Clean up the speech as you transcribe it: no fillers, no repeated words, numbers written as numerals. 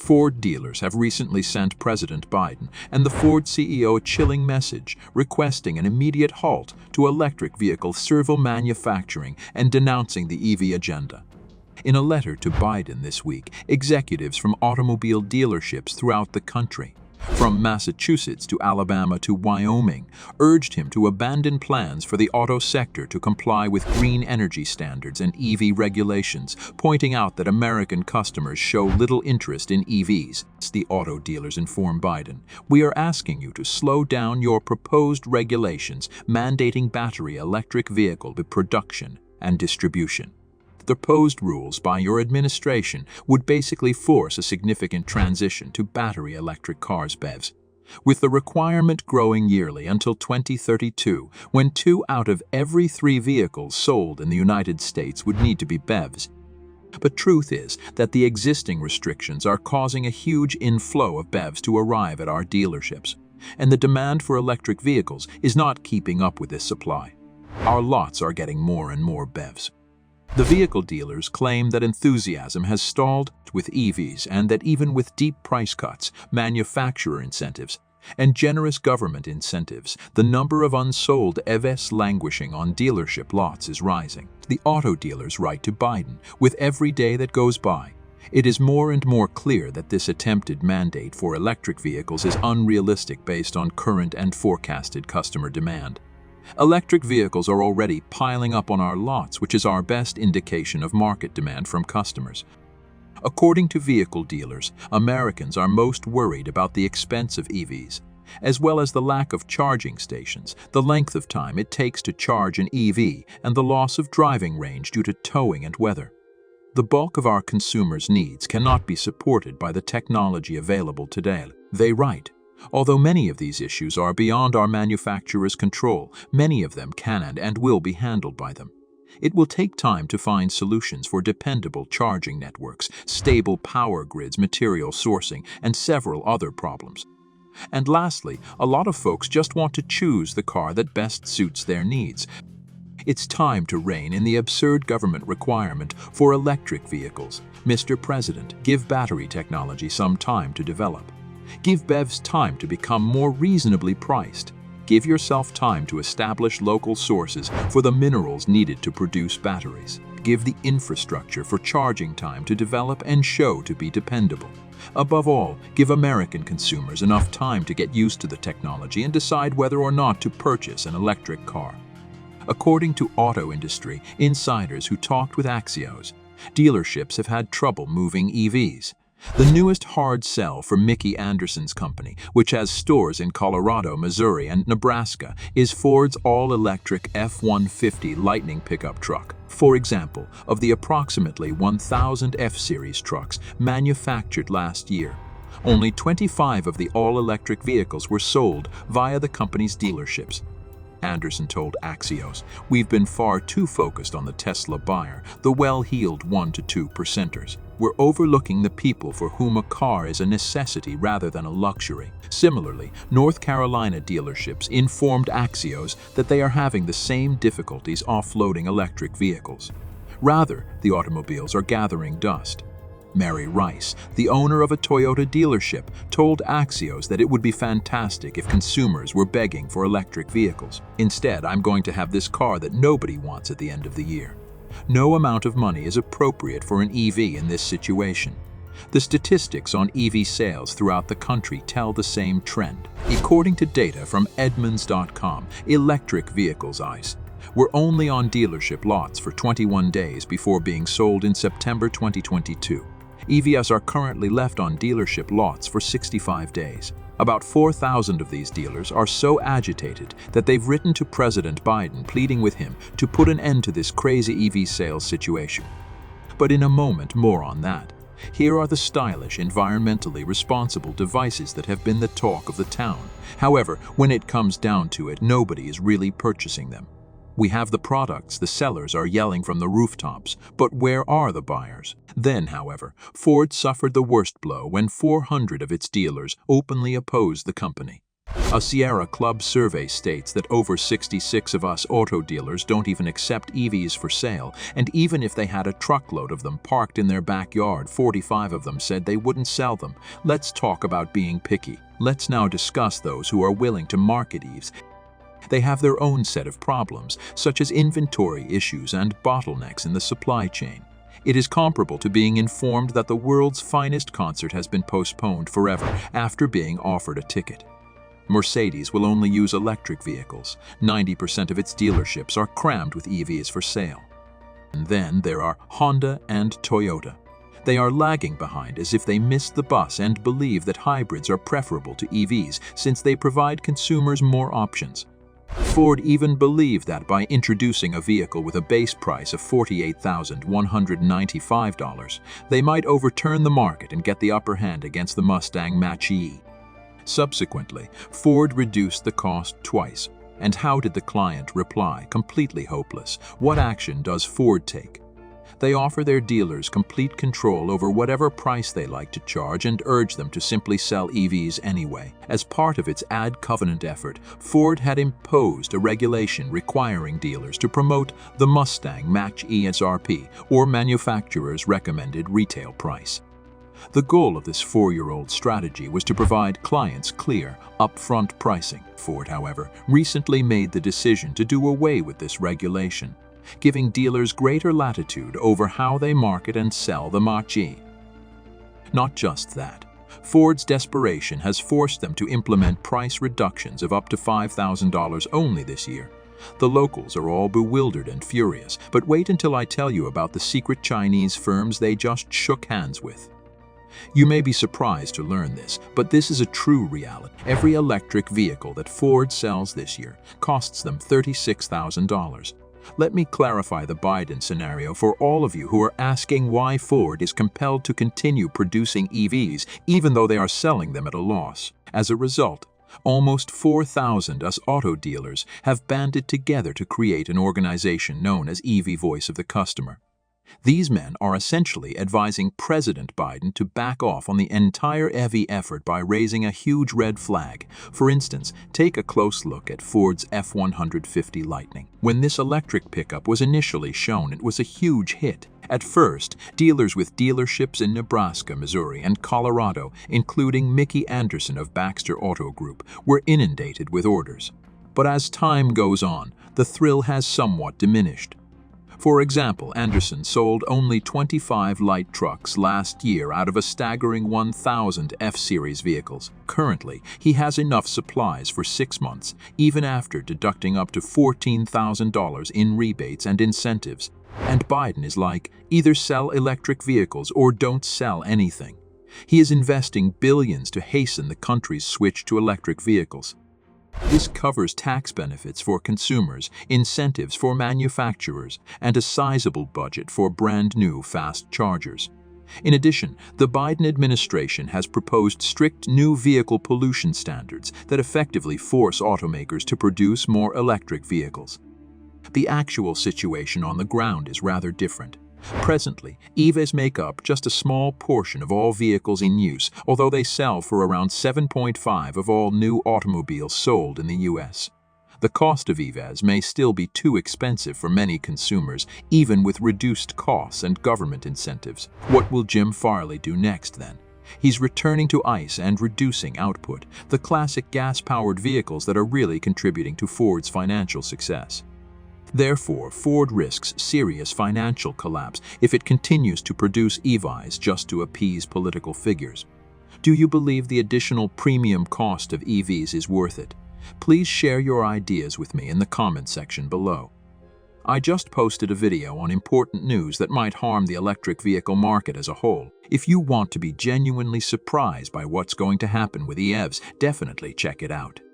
Ford dealers have recently sent President Biden and the Ford CEO a chilling message requesting an immediate halt to electric vehicle servo manufacturing and denouncing the EV agenda. In a letter to Biden this week, executives from automobile dealerships throughout the country, from Massachusetts to Alabama to Wyoming, urged him to abandon plans for the auto sector to comply with green energy standards and EV regulations, pointing out that American customers show little interest in EVs. The auto dealers informed Biden, "We are asking you to slow down your proposed regulations mandating battery electric vehicle production and distribution. The proposed rules by your administration would basically force a significant transition to battery electric cars (BEVs), with the requirement growing yearly until 2032, when 2 out of every 3 vehicles sold in the United States would need to be BEVs. But truth is that the existing restrictions are causing a huge inflow of BEVs to arrive at our dealerships, and the demand for electric vehicles is not keeping up with this supply. Our lots are getting more and more BEVs." The vehicle dealers claim that enthusiasm has stalled with EVs and that even with deep price cuts, manufacturer incentives, and generous government incentives, the number of unsold EVs languishing on dealership lots is rising. The auto dealers write to Biden, "With every day that goes by, it is more and more clear that this attempted mandate for electric vehicles is unrealistic based on current and forecasted customer demand. Electric vehicles are already piling up on our lots, which is our best indication of market demand from customers." According to vehicle dealers, Americans are most worried about the expense of EVs, as well as the lack of charging stations, the length of time it takes to charge an EV, and the loss of driving range due to towing and weather. The bulk of our consumers' needs cannot be supported by the technology available today, they write. Although many of these issues are beyond our manufacturers' control, many of them can and will be handled by them. It will take time to find solutions for dependable charging networks, stable power grids, material sourcing, and several other problems. And lastly, a lot of folks just want to choose the car that best suits their needs. It's time to rein in the absurd government requirement for electric vehicles. Mr. President, give battery technology some time to develop. Give BEVs time to become more reasonably priced. Give yourself time to establish local sources for the minerals needed to produce batteries. Give the infrastructure for charging time to develop and show to be dependable. Above all, give American consumers enough time to get used to the technology and decide whether or not to purchase an electric car. According to auto industry insiders who talked with Axios, dealerships have had trouble moving EVs. The newest hard sell for Mickey Anderson's company, which has stores in Colorado, Missouri, and Nebraska, is Ford's all-electric F-150 Lightning pickup truck. For example, of the approximately 1,000 F-Series trucks manufactured last year, only 25 of the all-electric vehicles were sold via the company's dealerships. Anderson told Axios, "We've been far too focused on the Tesla buyer, the well-heeled 1 to 2%ers. We're overlooking the people for whom a car is a necessity rather than a luxury." Similarly, North Carolina dealerships informed Axios that they are having the same difficulties offloading electric vehicles. Rather, the automobiles are gathering dust. Mary Rice, the owner of a Toyota dealership, told Axios that it would be fantastic if consumers were begging for electric vehicles. "Instead, I'm going to have this car that nobody wants at the end of the year." No amount of money is appropriate for an EV in this situation. The statistics on EV sales throughout the country tell the same trend. According to data from Edmunds.com, electric vehicles ICE were only on dealership lots for 21 days before being sold in September 2022. EVs are currently left on dealership lots for 65 days. About 4,000 of these dealers are so agitated that they've written to President Biden pleading with him to put an end to this crazy EV sales situation. But in a moment, more on that. Here are the stylish, environmentally responsible devices that have been the talk of the town. However, when it comes down to it, nobody is really purchasing them. We have the products, the sellers are yelling from the rooftops, but where are the buyers? Then, however, Ford suffered the worst blow when 400 of its dealers openly opposed the company. A Sierra Club survey states that over 66 of us auto dealers don't even accept EVs for sale, and even if they had a truckload of them parked in their backyard, 45 of them said they wouldn't sell them. Let's talk about being picky. Let's now discuss those who are willing to market EVs. They have their own set of problems, such as inventory issues and bottlenecks in the supply chain. It is comparable to being informed that the world's finest concert has been postponed forever after being offered a ticket. Mercedes will only use electric vehicles. 90% of its dealerships are crammed with EVs for sale. And then there are Honda and Toyota. They are lagging behind as if they missed the bus and believe that hybrids are preferable to EVs since they provide consumers more options. Ford even believed that by introducing a vehicle with a base price of $48,195, they might overturn the market and get the upper hand against the Mustang Mach-E. Subsequently, Ford reduced the cost twice. And how did the client reply? Completely hopeless. What action does Ford take? They offer their dealers complete control over whatever price they like to charge and urge them to simply sell EVs anyway. As part of its ad covenant effort, Ford had imposed a regulation requiring dealers to promote the Mustang Mach-E SRP, or manufacturer's recommended retail price. The goal of this 4-year-old strategy was to provide clients clear, upfront pricing. Ford, however, recently made the decision to do away with this regulation, giving dealers greater latitude over how they market and sell the Mach-E. Not just that, Ford's desperation has forced them to implement price reductions of up to $5,000 only this year. The locals are all bewildered and furious, but wait until I tell you about the secret Chinese firms they just shook hands with. You may be surprised to learn this, but this is a true reality. Every electric vehicle that Ford sells this year costs them $36,000. Let me clarify the Biden scenario for all of you who are asking why Ford is compelled to continue producing EVs even though they are selling them at a loss. As a result, almost 4,000 US auto dealers have banded together to create an organization known as EV Voice of the Customer. These men are essentially advising President Biden to back off on the entire EV effort by raising a huge red flag. For instance, take a close look at Ford's F-150 Lightning. When this electric pickup was initially shown, it was a huge hit. At first, dealers with dealerships in Nebraska, Missouri, and Colorado, including Mickey Anderson of Baxter Auto Group, were inundated with orders. But as time goes on, the thrill has somewhat diminished. For example, Anderson sold only 25 light trucks last year out of a staggering 1,000 F-Series vehicles. Currently, he has enough supplies for 6 months, even after deducting up to $14,000 in rebates and incentives. And Biden is like, either sell electric vehicles or don't sell anything. He is investing billions to hasten the country's switch to electric vehicles. This covers tax benefits for consumers, incentives for manufacturers, and a sizable budget for brand-new fast chargers. In addition, the Biden administration has proposed strict new vehicle pollution standards that effectively force automakers to produce more electric vehicles. The actual situation on the ground is rather different. Presently, EVs make up just a small portion of all vehicles in use, although they sell for around 7.5% of all new automobiles sold in the U.S. The cost of EVs may still be too expensive for many consumers, even with reduced costs and government incentives. What will Jim Farley do next then? He's returning to ICE and reducing output, the classic gas-powered vehicles that are really contributing to Ford's financial success. Therefore, Ford risks serious financial collapse if it continues to produce EVs just to appease political figures. Do you believe the additional premium cost of EVs is worth it? Please share your ideas with me in the comment section below. I just posted a video on important news that might harm the electric vehicle market as a whole. If you want to be genuinely surprised by what's going to happen with EVs, definitely check it out.